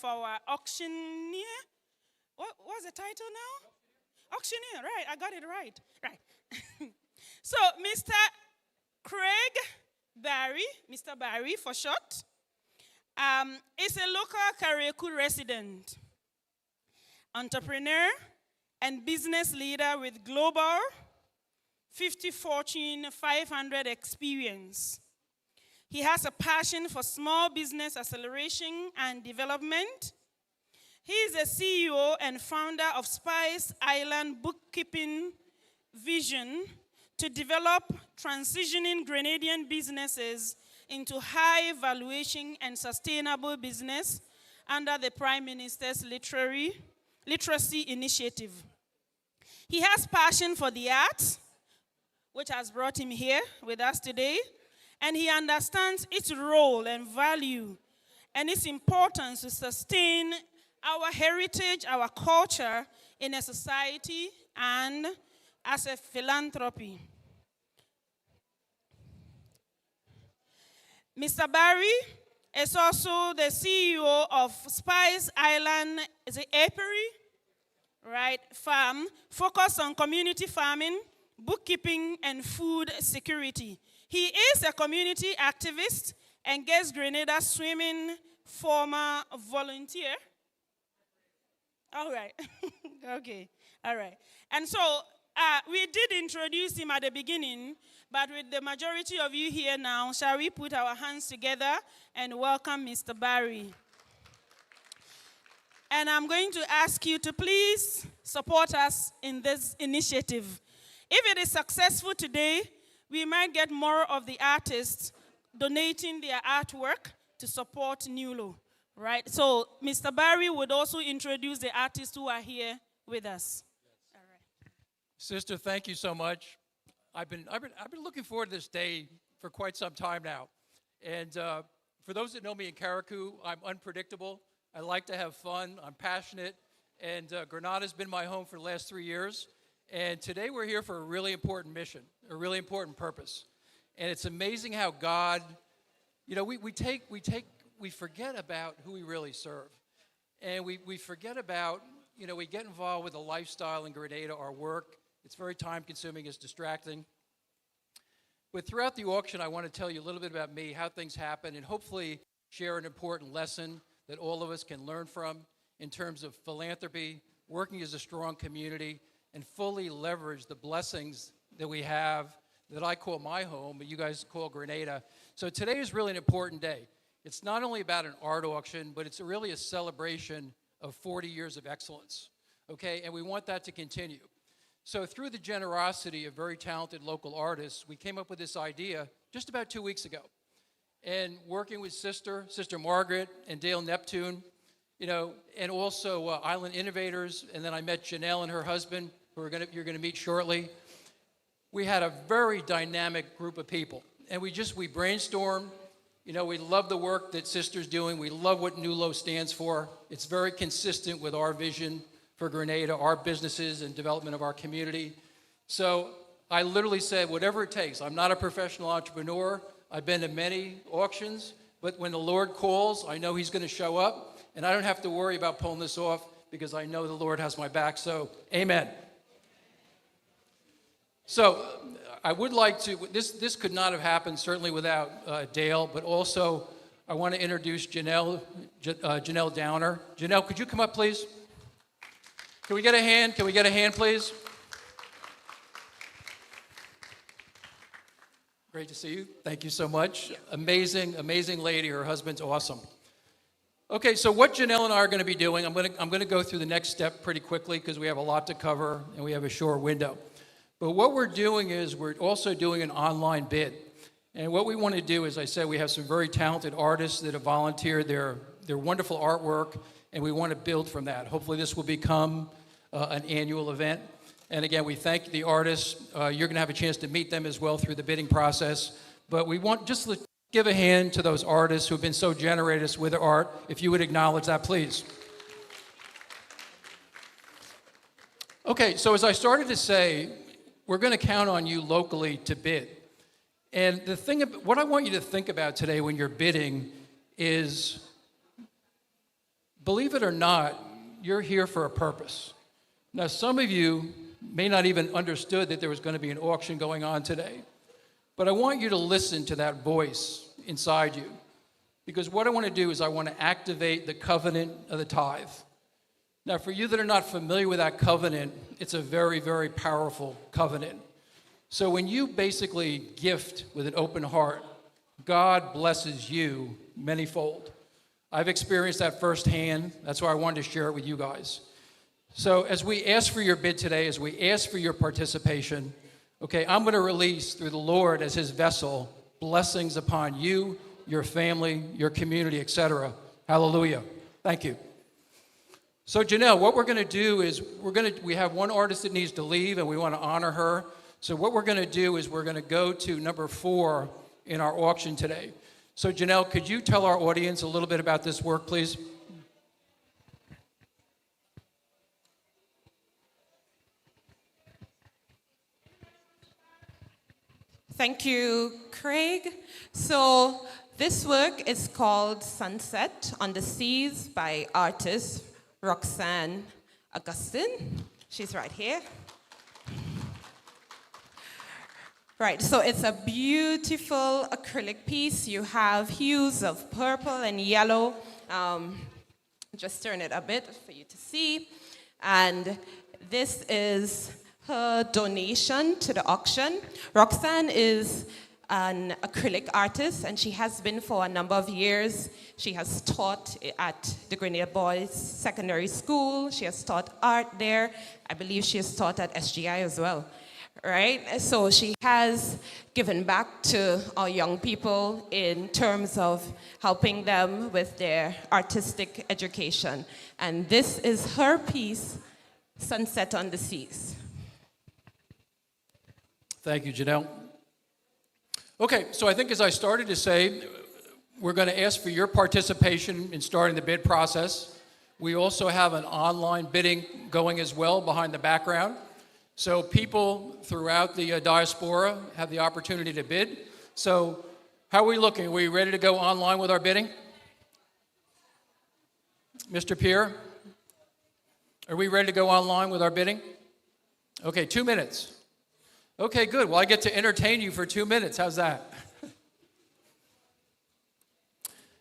of our auctioneer. What's the title now? Auctioneer, right. I got it right. Right. So, Mr. Craig Barry, Mr. Barry for short, is a local Kareku resident, entrepreneur, and business leader with global 50 Fortune 500 experience. He has a passion for small business acceleration and development. He is a CEO and founder of Spice Island Bookkeeping Vision to develop transitioning Grenadian businesses into high valuation and sustainable business under the Prime Minister's Literacy Initiative. He has passion for the arts, which has brought him here with us today, and he understands its role and value and its importance to sustain our heritage, our culture in a society and as a philanthropy. Mr. Barry is also the CEO of Spice Island, is it Apiary? Right, farm, focused on community farming, bookkeeping, and food security. He is a community activist and Guest Grenada Swimming former volunteer. All right. Okay. All right. And so we did introduce him at the beginning, but with the majority of you here now, shall we put our hands together and welcome Mr. Barry? And I'm going to ask you to please support us in this initiative. If it is successful today, we might get more of the artists donating their artwork to support NULO, right? So Mr. Barry would also introduce the artists who are here with us. Yes. All right. Sister, thank you so much. I've been looking forward to this day for quite some time now. And for those that know me in Karakou, I'm unpredictable. I like to have fun. I'm passionate. And Grenada's been my home for the last 3 years. And today we're here for a really important mission, a really important purpose. And it's amazing how God, you know, we forget about who we really serve. And we forget about, you know, we get involved with a lifestyle in Grenada, our work. It's very time consuming, it's distracting. But throughout the auction, I want to tell you a little bit about me, how things happen, and hopefully share an important lesson that all of us can learn from in terms of philanthropy, working as a strong community, and fully leverage the blessings that we have that I call my home, but you guys call Grenada. So today is really an important day. It's not only about an art auction, but it's really a celebration of 40 years of excellence, okay? And we want that to continue. So through the generosity of very talented local artists, we came up with this idea just about 2 weeks ago. And working with Sister Margaret and Dale Neptune, you know, and also Island Innovators, and then I met Janelle and her husband, who you're gonna meet shortly. We had a very dynamic group of people, and we brainstormed. You know, we love the work that Sister's doing. We love what NULO stands for. It's very consistent with our vision for Grenada, our businesses, and development of our community. So I literally said, whatever it takes. I'm not a professional entrepreneur. I've been to many auctions, but when the Lord calls, I know he's gonna show up, and I don't have to worry about pulling this off because I know the Lord has my back, so amen. So I would like to, this could not have happened certainly without Dale, but also I want to introduce Janelle Downer. Janelle, could you come up, please? Can we get a hand? Can we get a hand, please? Great to see you. Thank you so much. Amazing, amazing lady. Her husband's awesome. Okay, so what Janelle and I are going to be doing, I'm going to go through the next step pretty quickly because we have a lot to cover and we have a short window. But what we're doing is we're also doing an online bid. And what we want to do, as I said, we have some very talented artists that have volunteered their wonderful artwork, and we want to build from that. Hopefully this will become an annual event. And again, we thank the artists. You're going to have a chance to meet them as well through the bidding process. But we want just to give a hand to those artists who have been so generous with their art. If you would acknowledge that, please. Okay, so as I started to say, we're going to count on you locally to bid. And the thing, what I want you to think about today when you're bidding is believe it or not, you're here for a purpose. Now, some of you may not even understood that there was going to be an auction going on today, but I want you to listen to that voice inside you, because what I want to do is I want to activate the covenant of the tithe. Now, for you that are not familiar with that covenant, it's a very, very powerful covenant. So when you basically gift with an open heart, God blesses you manyfold. I've experienced that firsthand. That's why I wanted to share it with you guys. So as we ask for your bid today, as we ask for your participation, okay, I'm going to release through the Lord as his vessel blessings upon you, your family, your community, etc. Hallelujah. Thank you. So Janelle, what we're going to do is we have one artist that needs to leave and we want to honor her. So what we're going to do is we're going to go to number 4 in our auction today. So Janelle, could you tell our audience a little bit about this work, please? Thank you, Craig. So this work is called Sunset on the Seas by artist Roxanne Augustine. She's right here. Right, so it's a beautiful acrylic piece. You have hues of purple and yellow. Just turn it a bit for you to see. And this is her donation to the auction. Roxanne is an acrylic artist, and she has been for a number of years. She has taught at the Grenada Boys Secondary School. She has taught art there. I believe she has taught at SGI as well. Right? So she has given back to our young people in terms of helping them with their artistic education. And this is her piece, Sunset on the Seas. Thank you, Janelle. Okay, so I think as I started to say, we're going to ask for your participation in starting the bid process. We also have an online bidding going as well behind the background. So people throughout the diaspora have the opportunity to bid. So how are we looking? Are we ready to go online with our bidding? Mr. Pierre, are we ready to go online with our bidding? Okay, 2 minutes. Okay, good. Well, I get to entertain you for 2 minutes. How's that?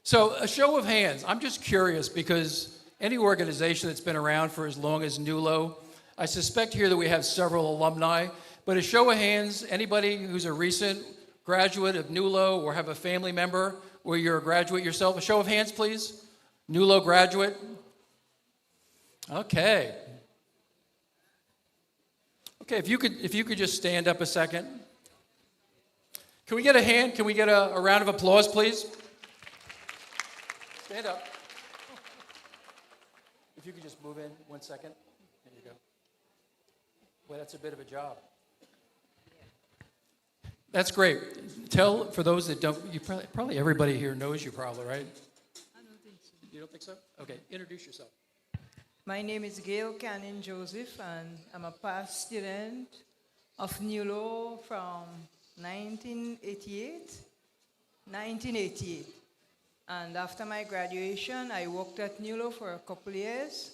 So a show of hands. I'm just curious because any organization that's been around for as long as NULO, I suspect here that we have several alumni, but a show of hands, anybody who's a recent graduate of NULO or have a family member or you're a graduate yourself, a show of hands, please. NULO graduate. Okay. Okay, if you could just stand up a second. Can we get a hand? Can we get a round of applause, please? Stand up. If you could just move in 1 second. There you go. Boy, that's a bit of a job. That's great. Tell, for those that don't, you probably everybody here knows you probably, right? I don't think so. You don't think so? Okay, introduce yourself. My name is Gail Cannon Joseph, and I'm a past student of NULO from 1988. And after my graduation, I worked at NULO for a couple of years,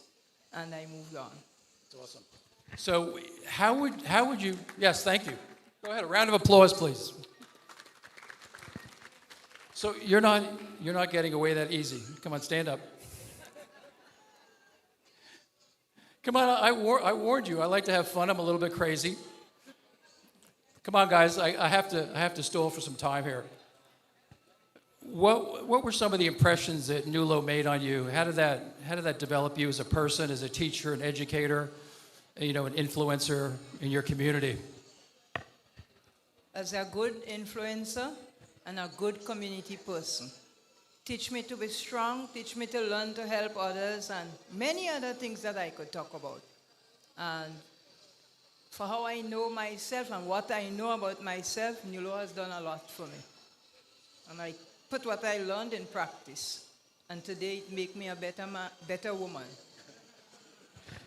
and I moved on. That's awesome. So how would you, yes, thank you. Go ahead, a round of applause, please. So you're not getting away that easy. Come on, stand up. Come on, I warned you. I like to have fun. I'm a little bit crazy. Come on, guys. I have to stall for some time here. What were some of the impressions that NULO made on you? How did that develop you as a person, as a teacher, an educator, an influencer in your community? As a good influencer and a good community person. Teach me to be strong, teach me to learn to help others, and many other things that I could talk about. And for how I know myself and what I know about myself, NULO has done a lot for me. And I put what I learned in practice. And today it makes me a better woman.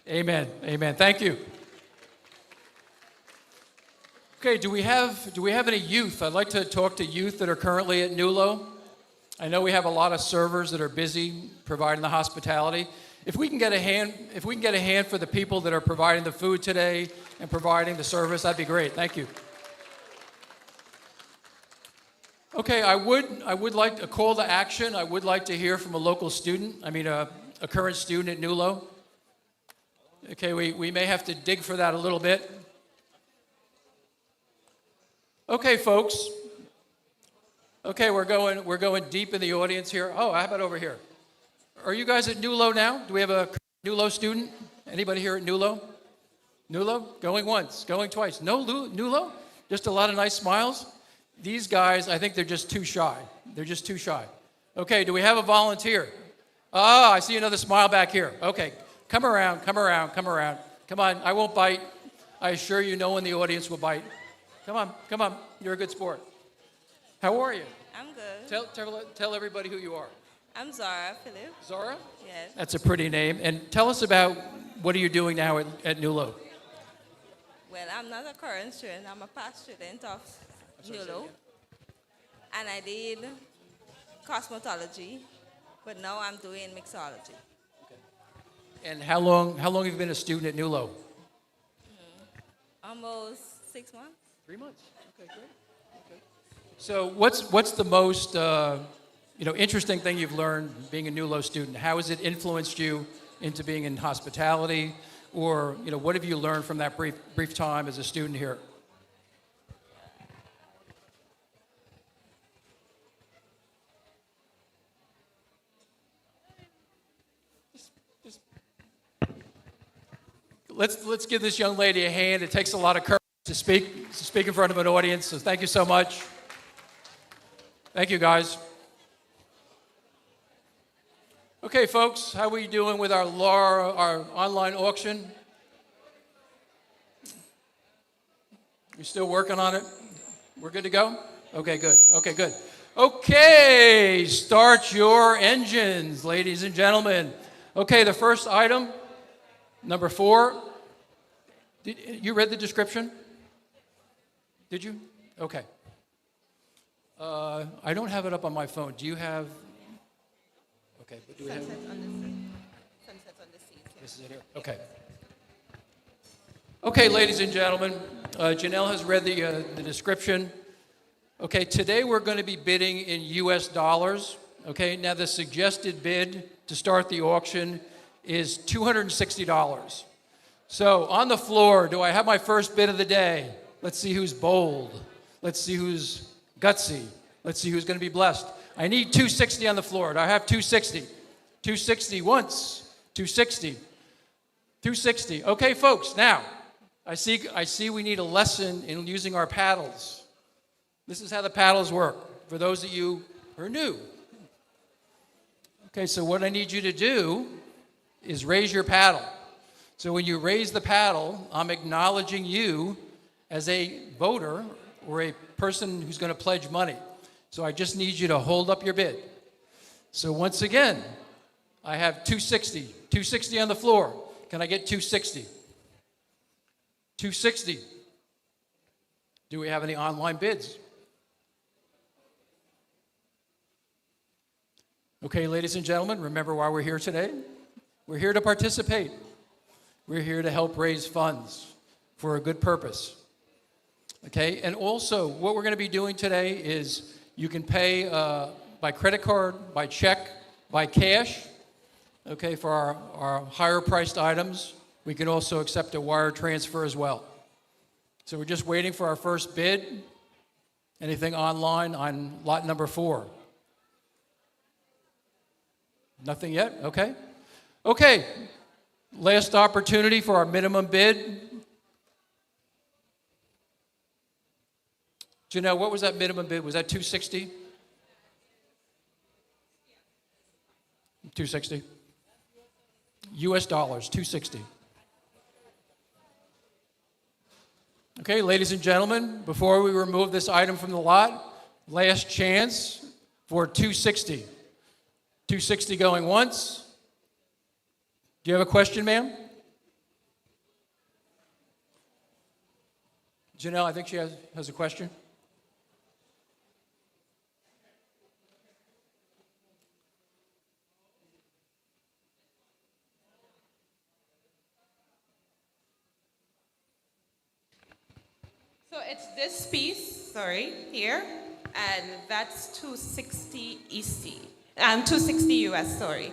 Amen. Amen. Thank you. Okay, do we have any youth? I'd like to talk to youth that are currently at NULO. I know we have a lot of servers that are busy providing the hospitality. If we can get a hand for the people that are providing the food today and providing the service, that'd be great. Thank you. Okay, I would like a call to action. I would like to hear from a local student. A current student at Nulo. Okay, we may have to dig for that a little bit. Okay, folks. Okay, we're going deep in the audience here. Oh, how about over here? Are you guys at Nulo now? Do we have a Nulo student? Anybody here at Nulo? Nulo? Going once, going twice. No Nulo? Just a lot of nice smiles? These guys, I think they're just too shy. They're just too shy. Okay, do we have a volunteer? Ah, I see another smile back here. Okay, come around. Come on, I won't bite. I assure you no one in the audience will bite. Come on, you're a good sport. How are you? I'm good. Tell everybody who you are. I'm Zara Philip. Zara? Yes. That's a pretty name. And tell us about what are you doing now at Nulo? Well, I'm not a current student. I'm a past student of NULO. And I did cosmetology, but now I'm doing mixology. And how long have you been a student at Nulo? Almost 6 months. 3 months. Okay, great. Okay. So what's the most interesting thing you've learned being a Nulo student? How has it influenced you into being in hospitality? Or what have you learned from that brief time as a student here? Let's give this young lady a hand. It takes a lot of courage to speak in front of an audience. So thank you so much. Thank you, guys. Okay, folks, how are we doing with our online auction? You still working on it? We're good to go? Okay, good. Okay, start your engines, ladies and gentlemen. Okay, the first item, number 4. You read the description? Did you? Okay. I don't have it up on my phone. Do you have? Okay, but do we have? Sunset on the sea. Sunset on the sea. This is it here. Okay. Okay, ladies and gentlemen, Janelle has read the description. Okay, today we're going to be bidding in U.S. dollars. Okay, now the suggested bid to start the auction is $260. So on the floor, do I have my first bid of the day? Let's see who's bold. Let's see who's gutsy. Let's see who's going to be blessed. I need 260 on the floor. Do I have 260? 260 once. 260. 260. Okay, folks, now, I see we need a lesson in using our paddles. This is how the paddles work, for those of you who are new. Okay, so what I need you to do is raise your paddle. So when you raise the paddle, I'm acknowledging you as a voter or a person who's going to pledge money. So I just need you to hold up your bid. So once again, I have 260. 260 on the floor. Can I get 260? 260. Do we have any online bids? Okay, ladies and gentlemen, remember why we're here today? We're here to participate. We're here to help raise funds for a good purpose. Okay, and also what we're going to be doing today is you can pay by credit card, by check, by cash, okay, for our higher priced items. We can also accept a wire transfer as well. So we're just waiting for our first bid. Anything online on lot number 4? Nothing yet? Okay. Okay, last opportunity for our minimum bid. Janelle, what was that minimum bid? Was that 260? 260? US dollars, 260. Okay, ladies and gentlemen, before we remove this item from the lot, last chance for 260. 260 going once. Do you have a question, ma'am? Janelle, I think she has a question. So it's this piece, sorry, here, and that's 260 EC. 260 US, sorry.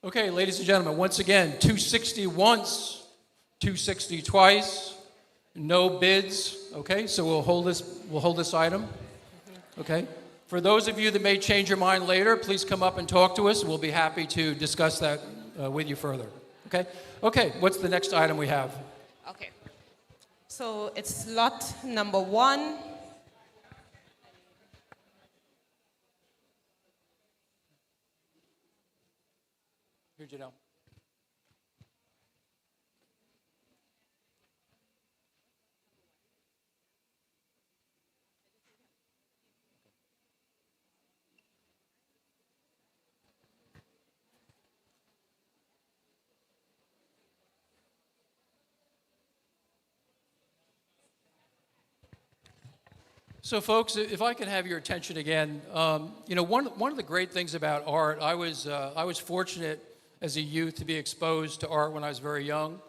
Okay, ladies and gentlemen, once again, 260 once, 260 twice, no bids. Okay, so we'll hold this item. Okay. For those of you that may change your mind later, please come up and talk to us. We'll be happy to discuss that with you further. Okay? Okay, what's the next item we have? Okay. So it's lot number 1. Here, Janelle. So, folks, if I can have your attention again, you know, one of the great things about art, I was fortunate as a youth to be exposed to art when I was very young.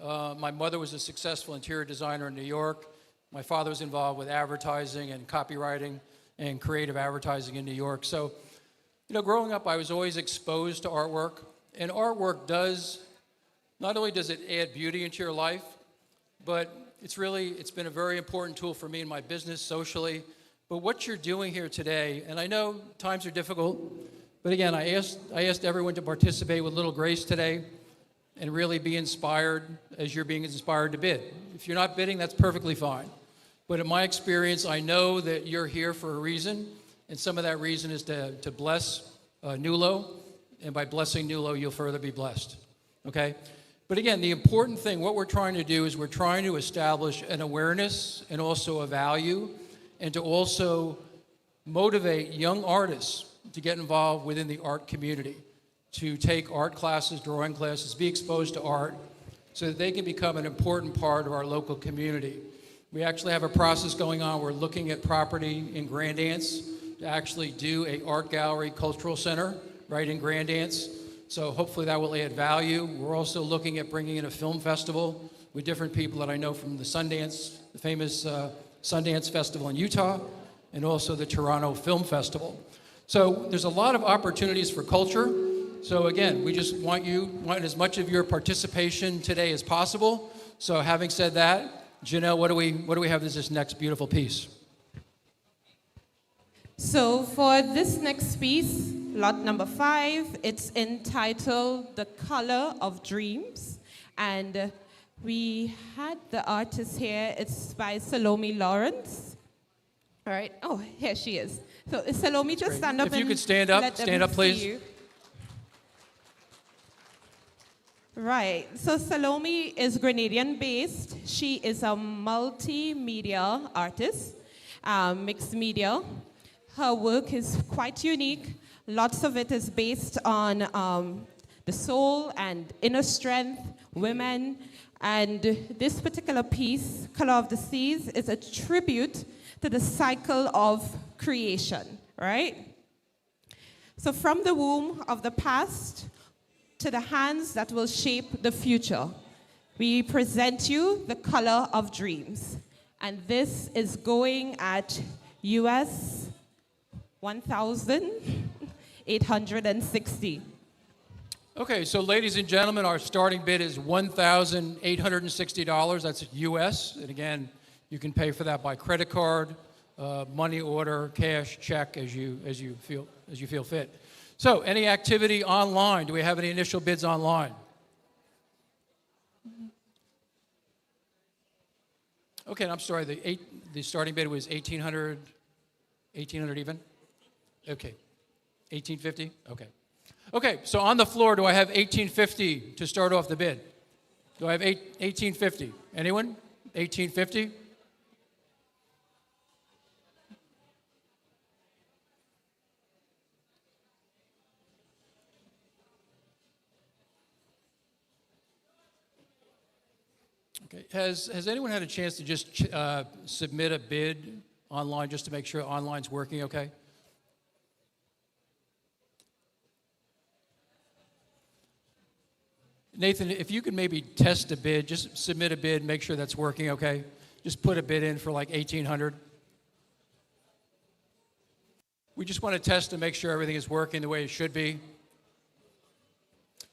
My mother was a successful interior designer in New York. My father was involved with advertising and copywriting and creative advertising in New York. So, you know, growing up, I was always exposed to artwork. And artwork not only does it add beauty into your life, but it's been a very important tool for me in my business, socially. But what you're doing here today, and I know times are difficult, but again, I asked everyone to participate with a little grace today and really be inspired as you're being inspired to bid. If you're not bidding, that's perfectly fine. But in my experience, I know that you're here for a reason, and some of that reason is to bless Nulo, and by blessing Nulo, you'll further be blessed, okay? But again, the important thing, what we're trying to do is we're trying to establish an awareness and also a value, and to also motivate young artists to get involved within the art community, to take art classes, drawing classes, be exposed to art, so that they can become an important part of our local community. We actually have a process going on. We're looking at property in Grand Anse to actually do a art gallery cultural center right in Grand Anse. So hopefully that will add value. We're also looking at bringing in a film festival with different people that I know from the famous Sundance Festival in Utah, and also the Toronto Film Festival. So there's a lot of opportunities for culture. So again, we just want as much of your participation today as possible. So having said that, Janelle, what do we have as this next beautiful piece? So for this next piece, lot number 5, it's entitled The Color of Dreams. And we had the artist here. It's by Salome Lawrence. All right. Oh, here she is. So Salome, just stand up. If you could stand up, please. You. Right. So Salome is Grenadian-based. She is a multimedia artist, mixed media. Her work is quite unique. Lots of it is based on the soul and inner strength, women. And this particular piece, Color of the Seas, is a tribute to the cycle of creation, right? So from the womb of the past to the hands that will shape the future, we present you the color of dreams. And this is going at US 1,860. Okay, so ladies and gentlemen, our starting bid is $1,860. That's US, and again, you can pay for that by credit card, money order, cash, check, as you feel fit. So, any activity online? Do we have any initial bids online? Okay, and I'm sorry. The starting bid was 1,800 even. Okay, 1,850. Okay. Okay, so on the floor, do I have 1,850 to start off the bid? Do I have 1,850? Anyone? 1,850? Okay. Has anyone had a chance to just submit a bid online just to make sure online's working okay? Nathan, if you could maybe test a bid, just submit a bid, make sure that's working, okay? Just put a bid in for like 1,800. We just want to test to make sure everything is working the way it should be.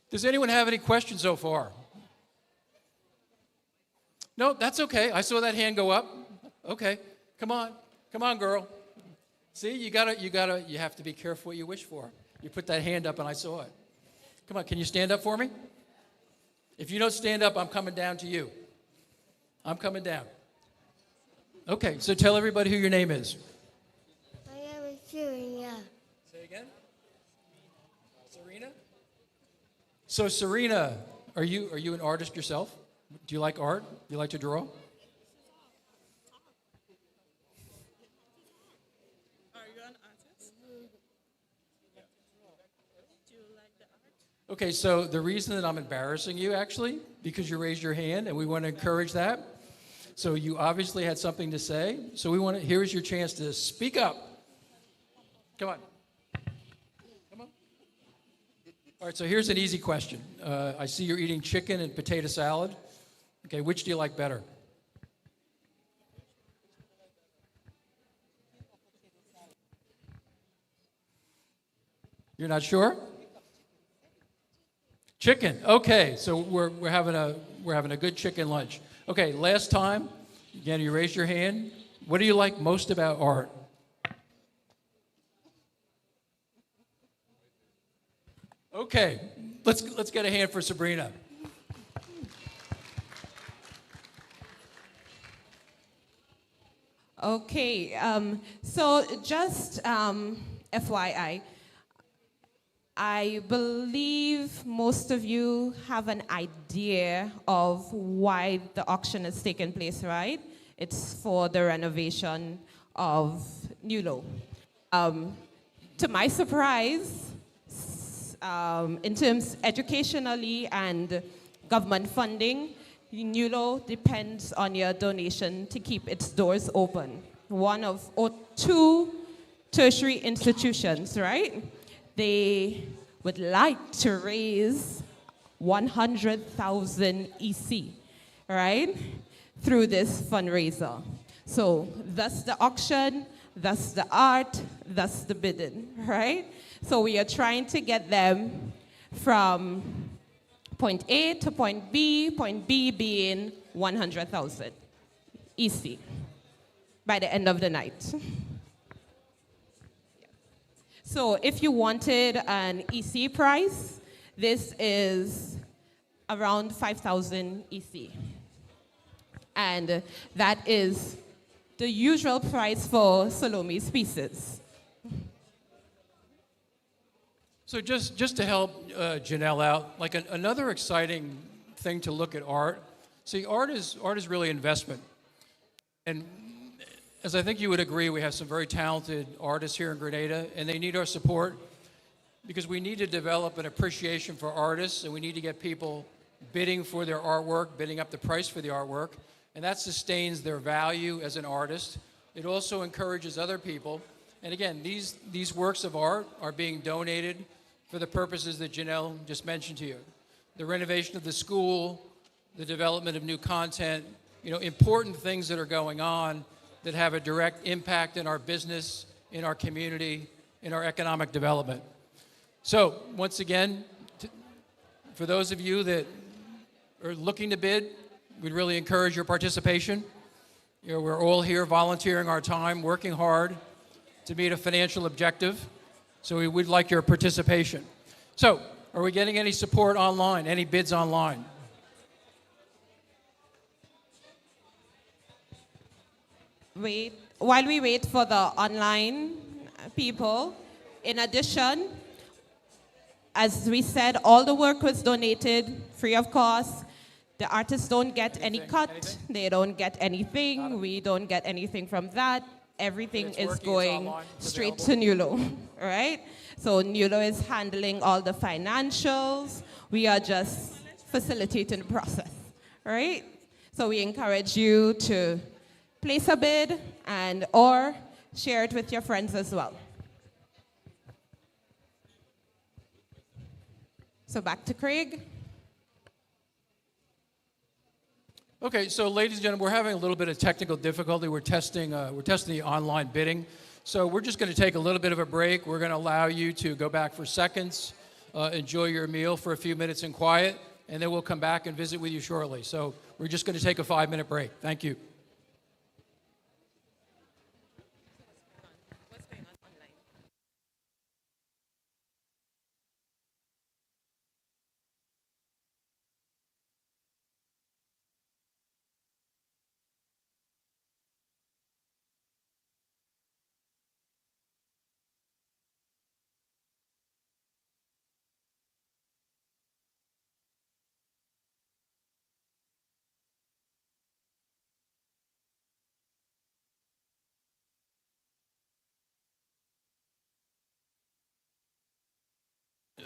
Does anyone have any questions so far? No, that's okay. I saw that hand go up. Okay, come on, girl. See, you have to be careful what you wish for. You put that hand up and I saw it. Come on, can you stand up for me? If you don't stand up, I'm coming down to you. I'm coming down. Okay, so tell everybody who your name is. My name is Serena. Say again? Serena? So Serena, are you an artist yourself? Do you like art? Do you like to draw? Are you an artist? Do you like the art? Okay, so the reason that I'm embarrassing you, actually, because you raised your hand, and we want to encourage that. So you obviously had something to say. So here's your chance to speak up. Come on. Come on. All right, so here's an easy question. I see you're eating chicken and potato salad. Okay, which do you like better? You're not sure? Chicken. Okay, so we're having a good chicken lunch. Okay, last time, again, you raised your hand. What do you like most about art? Okay, let's get a hand for Sabrina. Okay, so just FYI, I believe most of you have an idea of why the auction is taking place, right? It's for the renovation of Nulo. To my surprise, in terms educationally and government funding, Nulo depends on your donation to keep its doors open. One of or two tertiary institutions, right? They would like to raise 100,000 EC, right? Through this fundraiser. So that's the auction, that's the art, that's the bidding, right? So we are trying to get them from point A to point B being 100,000 EC by the end of the night. So if you wanted an EC price, this is around 5,000 EC. And that is the usual price for Salome's pieces. So just to help Janelle out, like another exciting thing to look at art. See, art is really investment. And as I think you would agree, we have some very talented artists here in Grenada, and they need our support because we need to develop an appreciation for artists, and we need to get people bidding for their artwork, bidding up the price for the artwork, and that sustains their value as an artist. It also encourages other people. And again, these works of art are being donated for the purposes that Janelle just mentioned to you. The renovation of the school, the development of new content, important things that are going on that have a direct impact in our business, in our community, in our economic development. So, once again, for those of you that are looking to bid, we'd really encourage your participation. We're all here volunteering our time, working hard to meet a financial objective. So we would like your participation. So, are we getting any support online, any bids online? While we wait for the online people, in addition, as we said, all the work was donated free of cost. The artists don't get any cut. They don't get anything. We don't get anything from that. Everything is going straight to Nulo, right? So Nulo is handling all the financials. We are just facilitating the process, right? So we encourage you to place a bid and or share it with your friends as well. So back to Craig. Okay, so ladies and gentlemen, we're having a little bit of technical difficulty. We're testing the online bidding. So we're just going to take a little bit of a break. We're going to allow you to go back for seconds, enjoy your meal for a few minutes in quiet, and then we'll come back and visit with you shortly. So we're just going to take a 5-minute break. Thank you.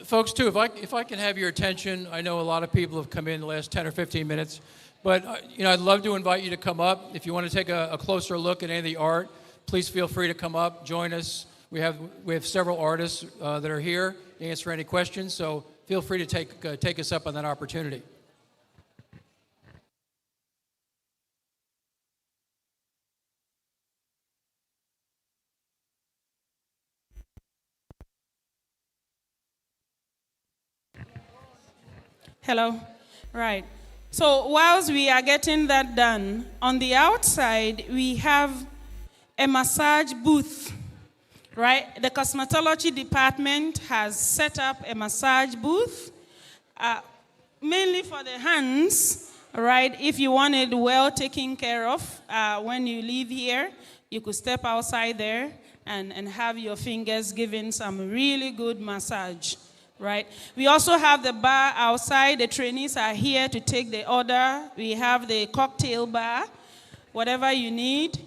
Folks, too, if I can have your attention, I know a lot of people have come in the last 10 or 15 minutes, but I'd love to invite you to come up. If you want to take a closer look at any of the art, please feel free to come up, join us. We have several artists that are here to answer any questions, so feel free to take us up on that opportunity. Hello. Right. So whilst we are getting that done, on the outside we have a massage booth. Right? The cosmetology department has set up a massage booth, mainly for the hands. Right? If you want it well taken care of when you leave here, you could step outside there and have your fingers given some really good massage. Right. We also have the bar outside. The trainees are here to take the order. We have the cocktail bar, whatever you need.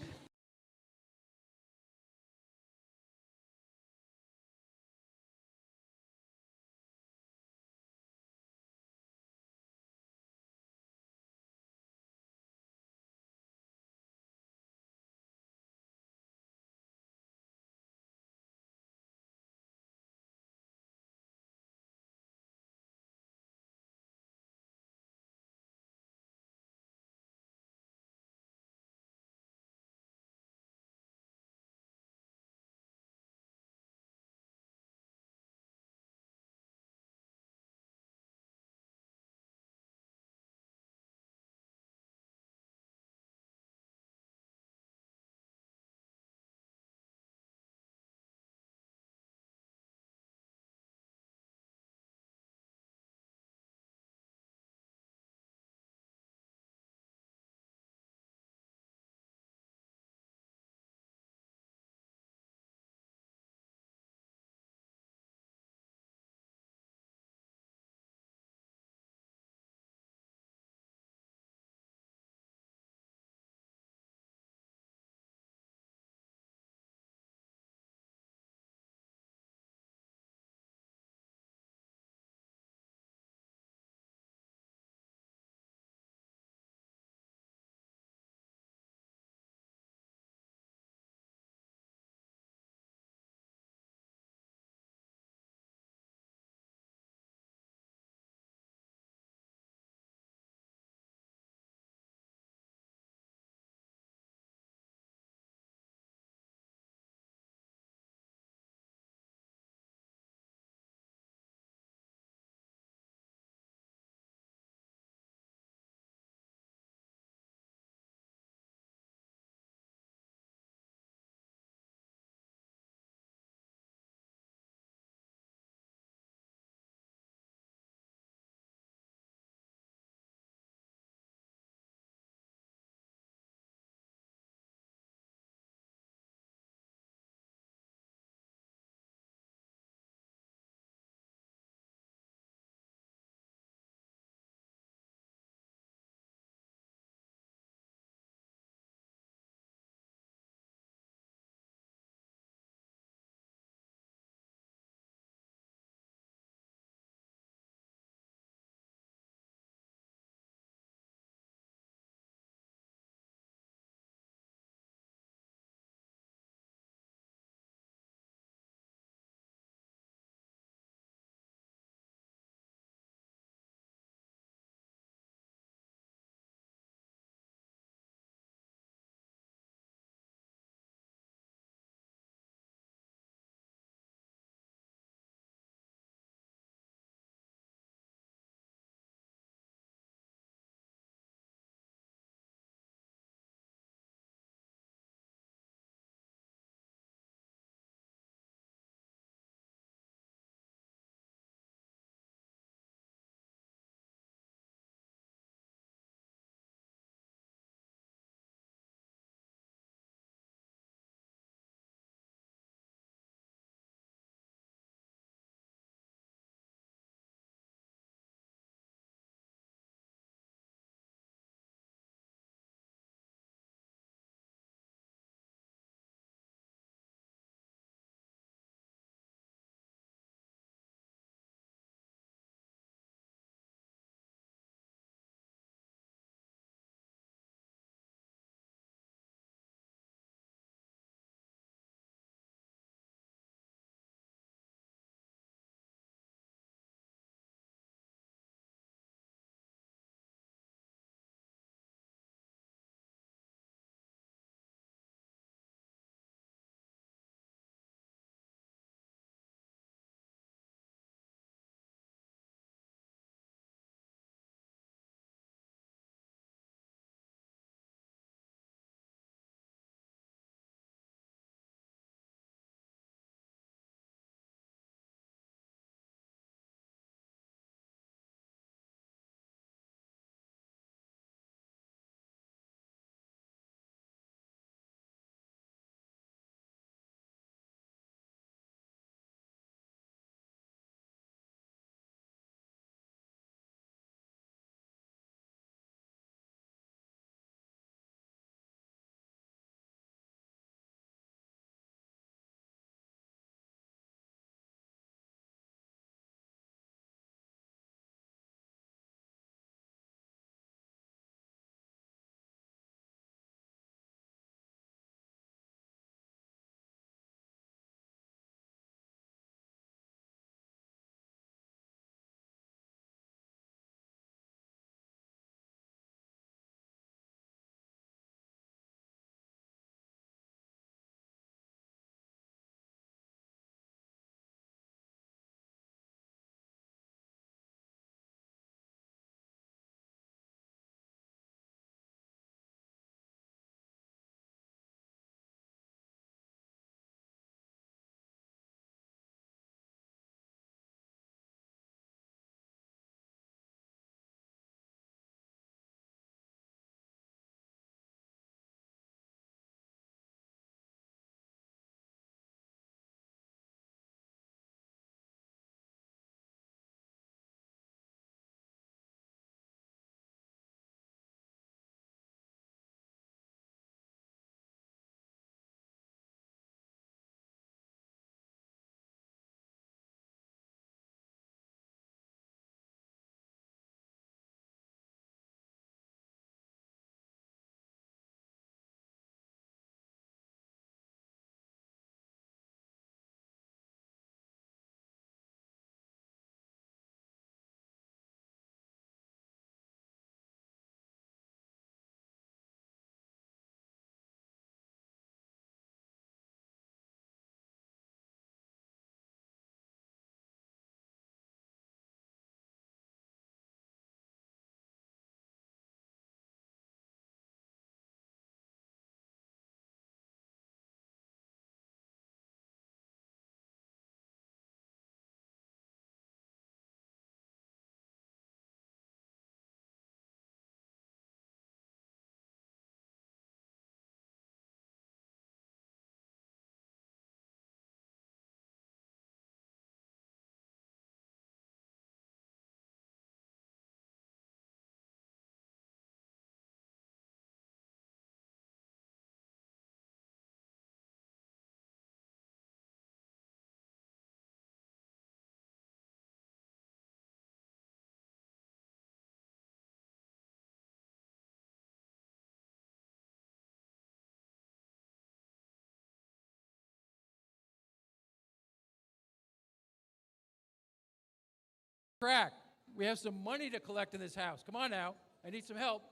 track. We have some money to collect in this house. Come on now. I need some help.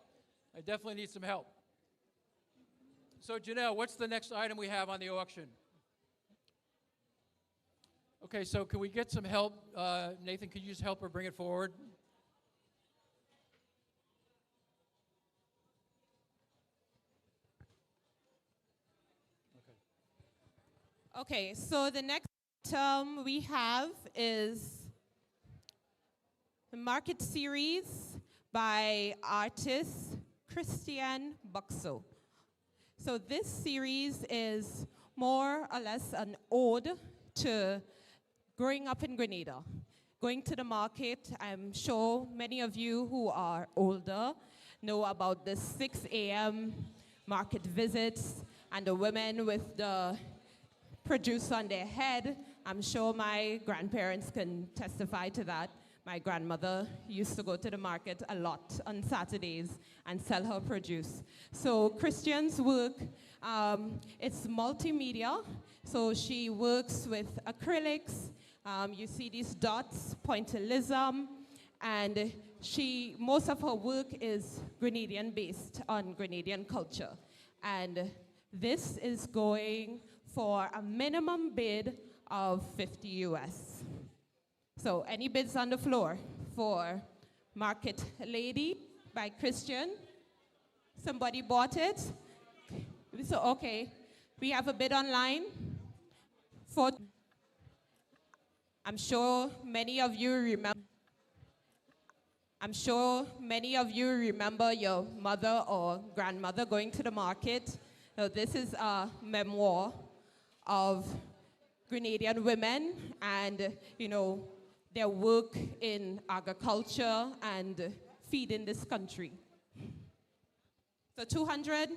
I definitely need some help. So, Janelle, what's the next item we have on the auction? Okay, so can we get some help? Nathan, could you just help her bring it forward? Okay, so the next item we have is the Market Series by artist Christian Buxo. So this series is more or less an ode to growing up in Grenada. Going to the market, I'm sure many of you who are older know about the 6 a.m. market visits and the women with the produce on their head. I'm sure my grandparents can testify to that. My grandmother used to go to the market a lot on Saturdays and sell her produce. So Christian's work, it's multimedia. So she works with acrylics. You see these dots, pointillism, and most of her work is Grenadian based on Grenadian culture. And this is going for a minimum bid of 50 US. So any bids on the floor for Market Lady by Christian? Somebody bought it? So, okay, we have a bid online for, I'm sure many of you remember your mother or grandmother going to the market. So this is a memoir of Grenadian women and, their work in agriculture and feeding this country. So 200,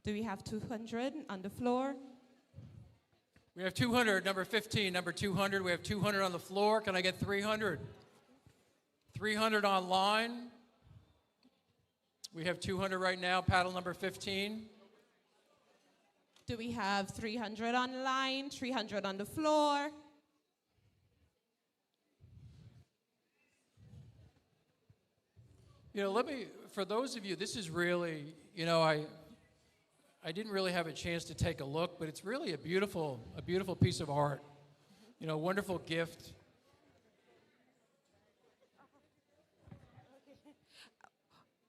do we have 200 on the floor? We have 200, number 15, number 200. We have 200 on the floor. Can I get 300? 300 online. We have 200 right now, paddle number 15. Do we have 300 online, 300 on the floor? For those of you, this is really, I didn't really have a chance to take a look, but it's really a beautiful piece of art. Wonderful gift.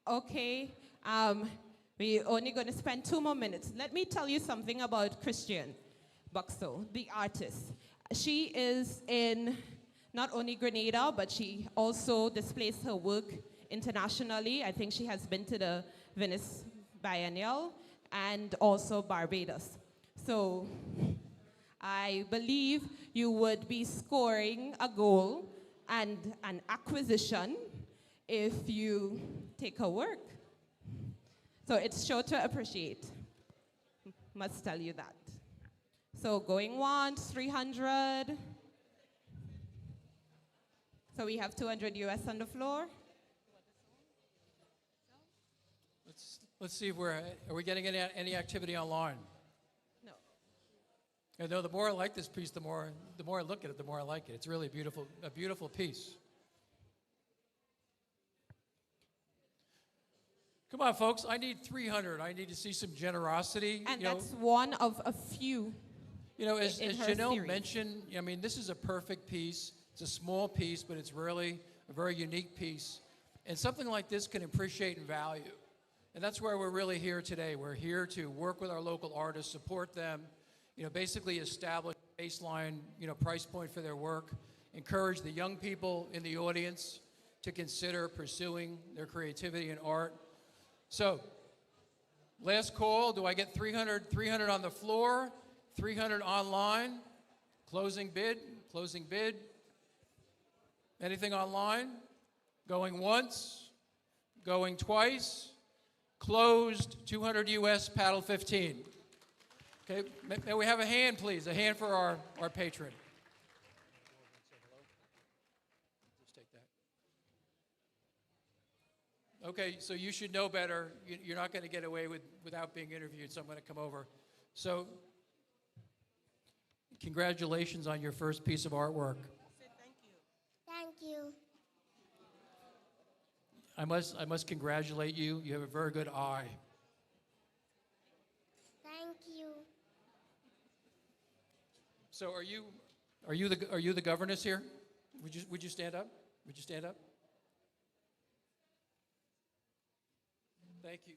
Okay, we're only going to spend 2 more minutes. Let me tell you something about Christian Buxo, the artist. She is in not only Grenada, but she also displays her work internationally. I think she has been to the Venice Biennial and also Barbados. So I believe you would be scoring a goal and an acquisition if you take her work. So it's sure to appreciate. Must tell you that. So going once, 300. So we have 200 US on the floor. Let's see if are we getting any activity online? No. I know the more I like this piece, the more I look at it, the more I like it. It's really a beautiful piece. Come on, folks. I need 300. I need to see some generosity. And that's one of a few. As Janelle series. mentioned, this is a perfect piece. It's a small piece, but it's really a very unique piece. And something like this can appreciate in value. And that's where we're really here today. We're here to work with our local artists, support them, basically establish a baseline, price point for their work, encourage the young people in the audience to consider pursuing their creativity in art. So, last call. Do I get 300 on the floor, 300 online? Closing bid. Anything online? Going once, going twice. Closed, 200 US, paddle 15. Okay, may we have a hand, please? A hand for our patron. Just take that. Okay, so you should know better. You're not going to get away without being interviewed, so I'm going to come over. So, congratulations on your first piece of artwork. Thank you. I must congratulate you. You have a very good eye. Thank you. So are you the governess here? Would you stand up? Would you stand up?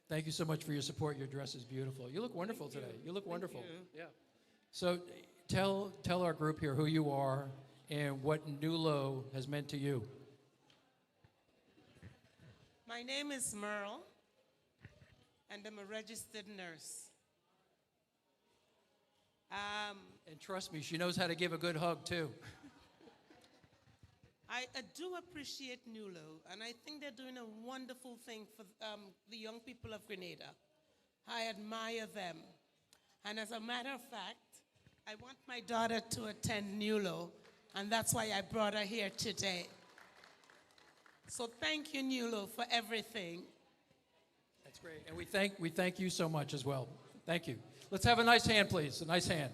Thank you so much for your support. Your dress is beautiful. You look wonderful today. You look wonderful. Yeah. So tell our group here who you are and what NULO has meant to you. My name is Merle, and I'm a registered nurse. And trust me, she knows how to give a good hug too. I do appreciate NULO, and I think they're doing a wonderful thing for the young people of Grenada. I admire them. And as a matter of fact, I want my daughter to attend NULO, and that's why I brought her here today. So thank you, NULO, for everything. That's great. And we thank you so much as well. Thank you. Let's have a nice hand, please. A nice hand.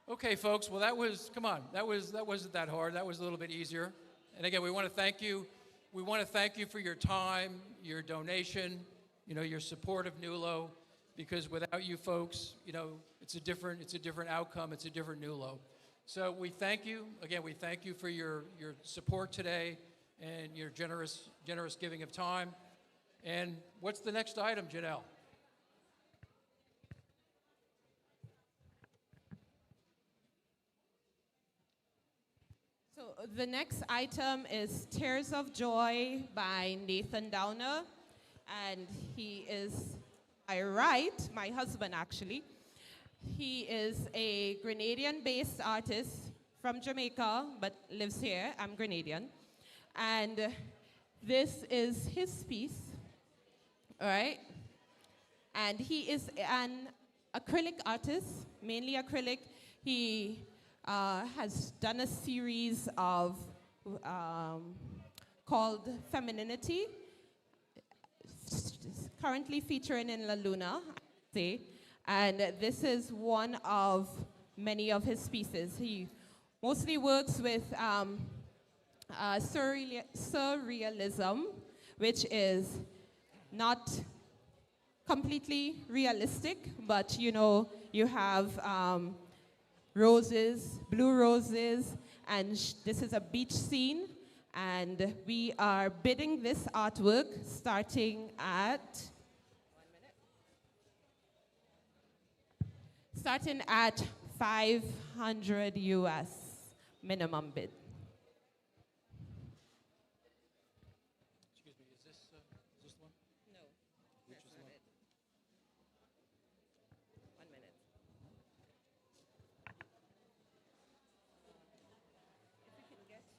Okay, folks. Well, that wasn't that hard. That was a little bit easier. And again, we want to thank you. We want to thank you for your time, your donation, your support of NULO, because without you folks, it's a different outcome. It's a different NULO. So we thank you. Again, we thank you for your support today and your generous giving of time. And what's the next item, Janelle? So the next item is Tears of Joy by Nathan Downer. And he is, my husband actually. He is a Grenadian-based artist from Jamaica, but lives here. I'm Grenadian. And this is his piece, all right? And he is an acrylic artist, mainly acrylic. He has done a series of called Femininity, currently featuring in La Luna, I say. And this is one of many of his pieces. He mostly works with surrealism, which is not completely realistic, but you have roses, blue roses, and this is a beach scene. And we are bidding this artwork starting at 500 US minimum bid. Excuse me, is this the one? No, that's not it. 1 minute. If we can get you.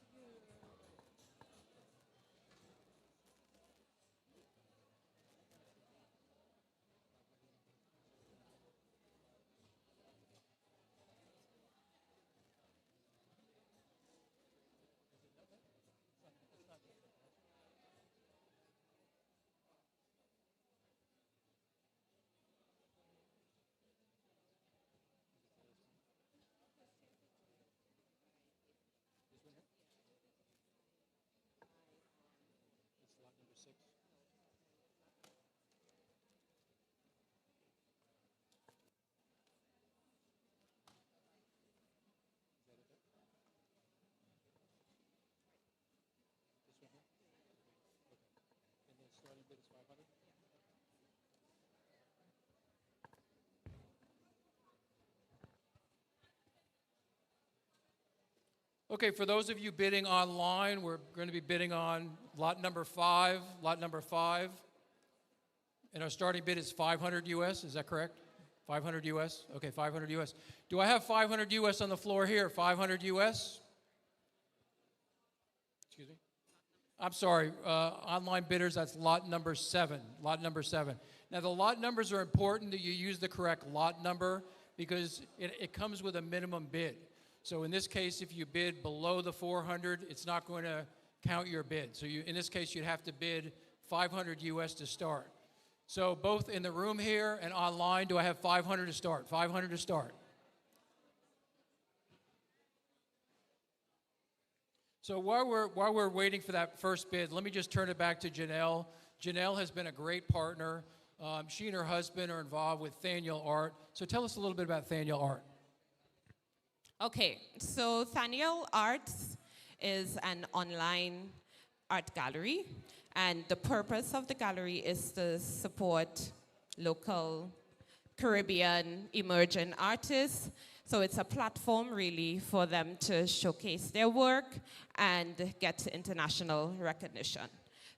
It's lot number 6. This one here? Okay. And the starting bid is 500? Okay, for those of you bidding online, we're going to be bidding on lot number 5, and our starting bid is 500 US, is that correct? 500 US? Okay, 500 US. Do I have 500 US on the floor here? 500 US? Excuse me? I'm sorry, online bidders, that's lot number 7, lot number 7. Now the lot numbers are important that you use the correct lot number because it comes with a minimum bid. So in this case, if you bid below the 400, it's not going to count your bid. So in this case, you'd have to bid 500 US to start. So both in the room here and online, do I have 500 to start? 500 to start. So while we're waiting for that first bid, let me just turn it back to Janelle. Janelle has been a great partner. She and her husband are involved with Thaniel Art. So tell us a little bit about Thaniel Art. Okay, so Thaniel Arts is an online art gallery, and the purpose of the gallery is to support local Caribbean emerging artists. So it's a platform really for them to showcase their work and get international recognition.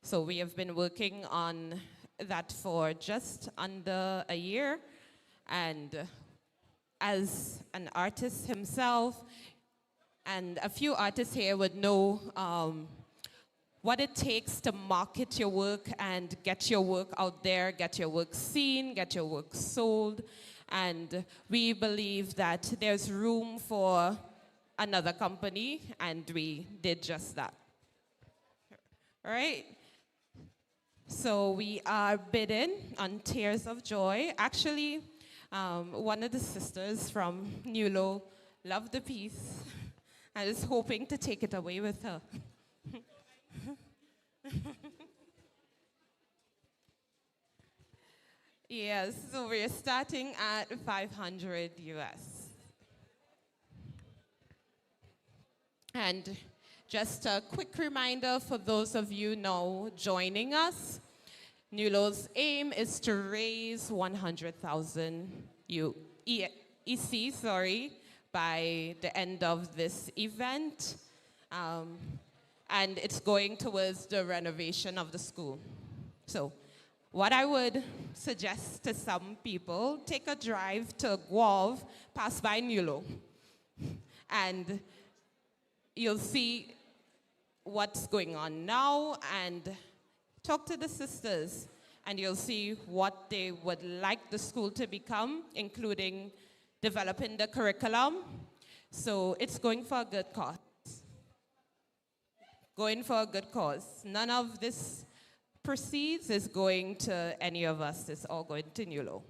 So we have been working on that for just under a year, and as an artist himself, and a few artists here would know what it takes to market your work and get your work out there, get your work seen, get your work sold. And we believe that there's room for another company, and we did just that. All right? So we are bidding on Tears of Joy. Actually, one of the sisters from Nulo loved the piece. I was hoping to take it away with her. Yes, so we're starting at 500 US. And just a quick reminder for those of you now joining us, Nulo's aim is to raise 100,000 EC, by the end of this event. And it's going towards the renovation of the school. So what I would suggest to some people, take a drive to Guav, pass by Nulo, and you'll see what's going on now, and talk to the sisters, and you'll see what they would like the school to become, including developing the curriculum. So it's going for a good cause. Going for a good cause. None of this proceeds is going to any of us. It's all going to Nulo.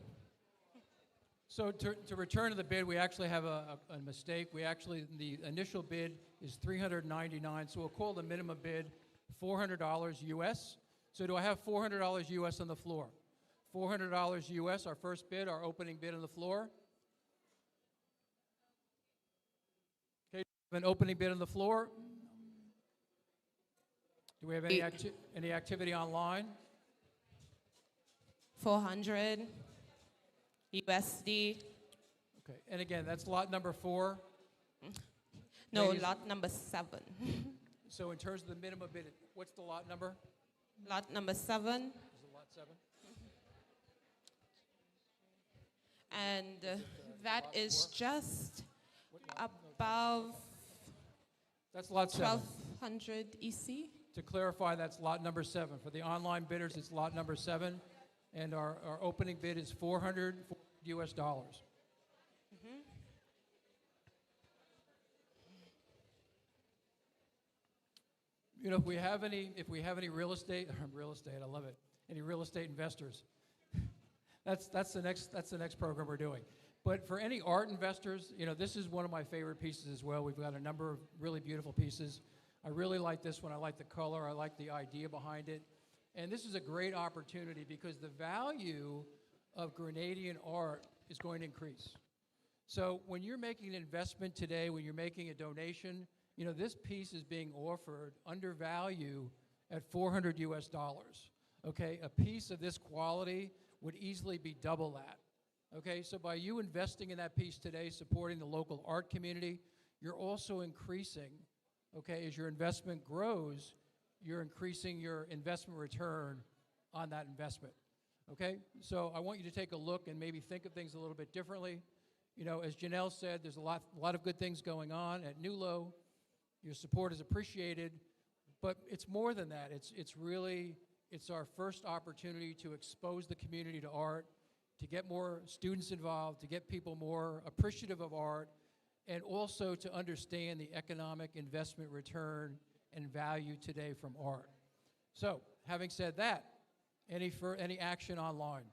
So to return to the bid, we actually have a mistake. The initial bid is $399, so we'll call the minimum bid $400 US. So do I have $400 US on the floor? $400 US, our first bid, our opening bid on the floor. Okay, an opening bid on the floor. Do we have any activity online? 400 USD. Okay, and again, that's lot number 4. No, Ladies- lot number 7. So in terms of the minimum bid, what's the lot number? Lot number 7. Is it lot 7? And that is just above That's lot 7. 1200 EC. To clarify, that's lot number 7. For the online bidders, it's lot number 7. And our opening bid is $400 US. You know, if we have any real estate, I love it. Any real estate investors, that's the next program we're doing. But for any art investors, you know, this is one of my favorite pieces as well. We've got a number of really beautiful pieces. I really like this one. I like the color. I like the idea behind it. And this is a great opportunity because the value of Grenadian art is going to increase. So when you're making an investment today, when you're making a donation, you know, this piece is being offered under value at $400 US. Okay, a piece of this quality would easily be double that. Okay, so by you investing in that piece today, supporting the local art community, you're also increasing, okay, as your investment grows, you're increasing your investment return on that investment. Okay, so I want you to take a look and maybe think of things a little bit differently. You know, as Janelle said, there's a lot of good things going on at Nulo. Your support is appreciated, but it's more than that. It's our first opportunity to expose the community to art, to get more students involved, to get people more appreciative of art, and also to understand the economic investment return and value today from art. So, having said that, any action online?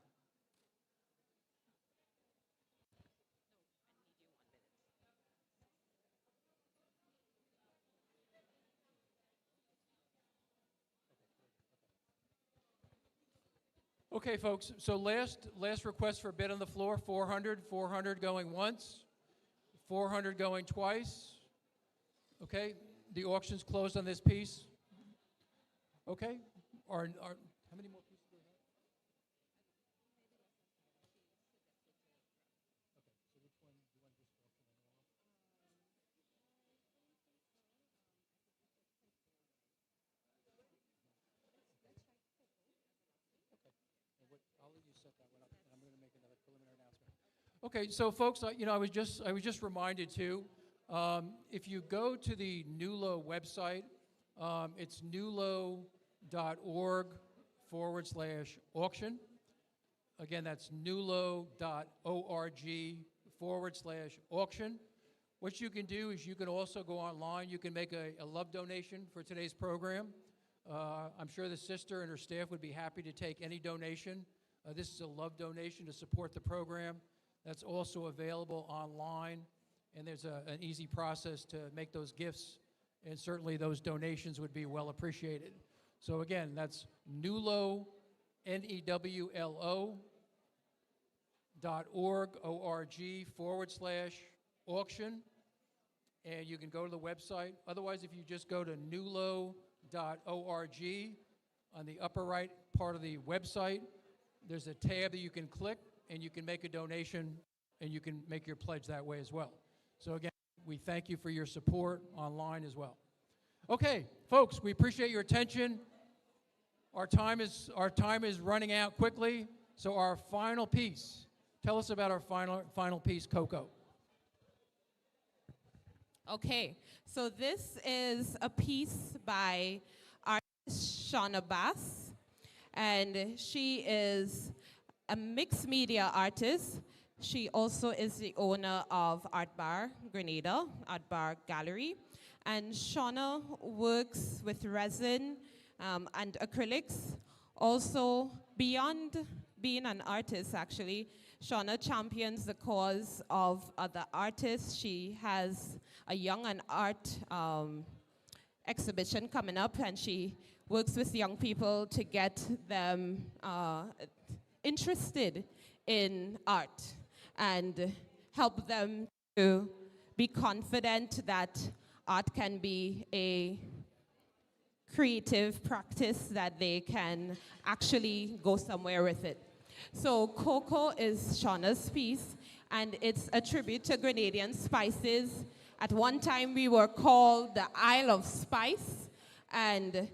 Okay, folks, so last request for bid on the floor, 400, 400 going once, 400 going twice. Okay, the auction's closed on this piece. Okay, how many more pieces do we have? I'll let you set that one up, and I'm going to make another preliminary announcement. Okay, so folks, I was just reminded too. If you go to the NULO website, it's nulo.org/auction. Again, that's nulo.org/auction. What you can do is you can also go online. You can make a love donation for today's program. I'm sure the sister and her staff would be happy to take any donation. This is a love donation to support the program. That's also available online, and there's an easy process to make those gifts, and certainly those donations would be well appreciated. So again, that's NULO, NEWLO.org/auction, and you can go to the website. Otherwise, if you just go to nulo.org, on the upper right part of the website, there's a tab that you can click, and you can make a donation, and you can make your pledge that way as well. So again, we thank you for your support online as well. Okay, folks, we appreciate your attention. Our time is running out quickly. So our final piece, tell us about our final piece, Coco. Okay, so this is a piece by artist Shauna Bass, and she is a mixed media artist. She also is the owner of Art Bar Grenada, Art Bar Gallery, and Shauna works with resin and acrylics. Also, beyond being an artist, actually, Shauna champions the cause of other artists. She has a young and art exhibition coming up, and she works with young people to get them interested in art and help them to be confident that art can be a creative practice, that they can actually go somewhere with it. So Coco is Shauna's piece, and it's a tribute to Grenadian spices. At one time, we were called the Isle of Spice, and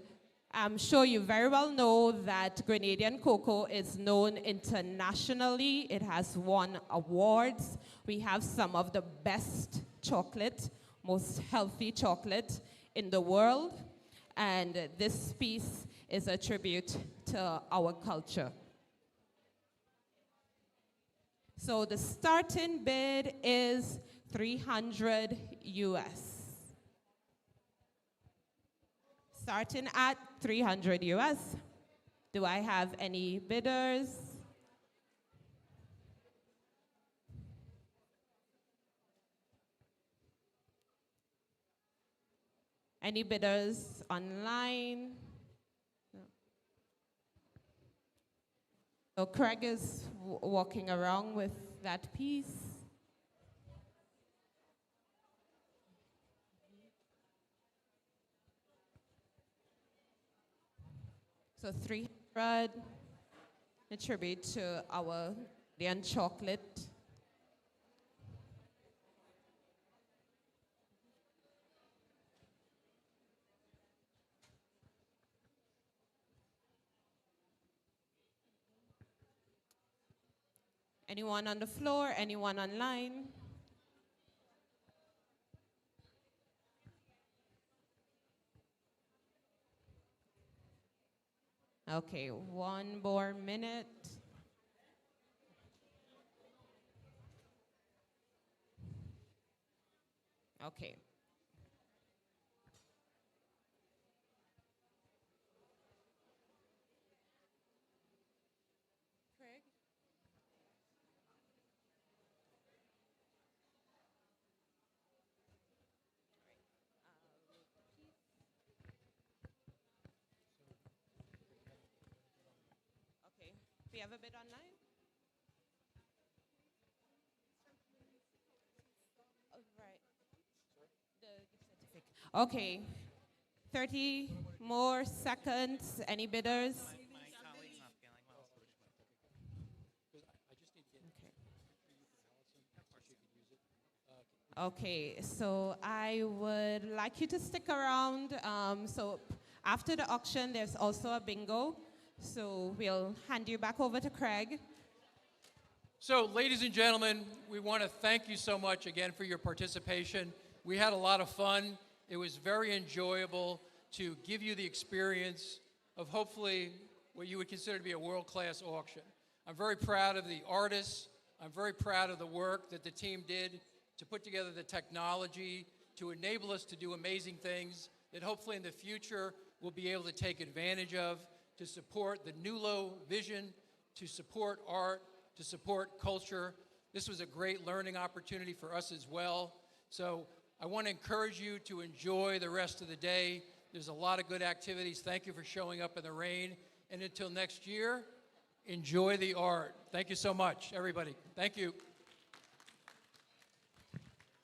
I'm sure you very well know that Grenadian cocoa is known internationally. It has won awards. We have some of the best chocolate, most healthy chocolate in the world, and this piece is a tribute to our culture. So the starting bid is 300 US. Starting at 300 US. Do I have any bidders? Any bidders online? No. So Craig is walking around with that piece. So 300, a tribute to our Indian chocolate. Anyone on the floor? Anyone online? Okay, one more minute. Okay. Craig? Okay. we have a bid online? Oh, right. The gift certificate. Okay. 30 more seconds. Any bidders? My colleague's not feeling well. Okay, so I would like you to stick around. So after the auction, there's also a bingo. So we'll hand you back over to Craig. So, ladies and gentlemen, we want to thank you so much again for your participation. We had a lot of fun. It was very enjoyable to give you the experience of hopefully what you would consider to be a world-class auction. I'm very proud of the artists. I'm very proud of the work that the team did to put together the technology to enable us to do amazing things that hopefully in the future we'll be able to take advantage of to support the NULO vision, to support art, to support culture. This was a great learning opportunity for us as well. So I want to encourage you to enjoy the rest of the day. There's a lot of good activities. Thank you for showing up in the rain. And until next year, enjoy the art. Thank you so much, everybody. Thank you.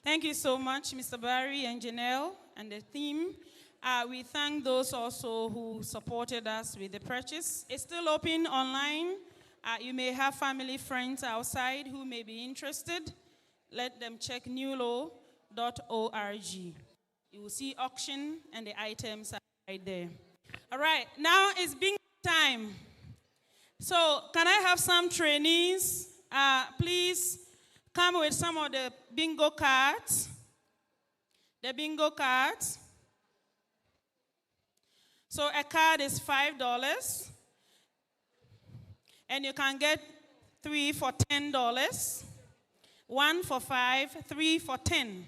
Thank you so much, Mr. Barry and Janelle and the team. We thank those also who supported us with the purchase. It's still open online. You may have family, friends outside who may be interested. Let them check newlaw.org. You will see auction and the items are right there. All right, now it's bingo time. So can I have some trainees? Please come with some of the bingo cards. The bingo cards. So a card is $5. And you can get 3 for $10. 1 for $5, 3 for $10.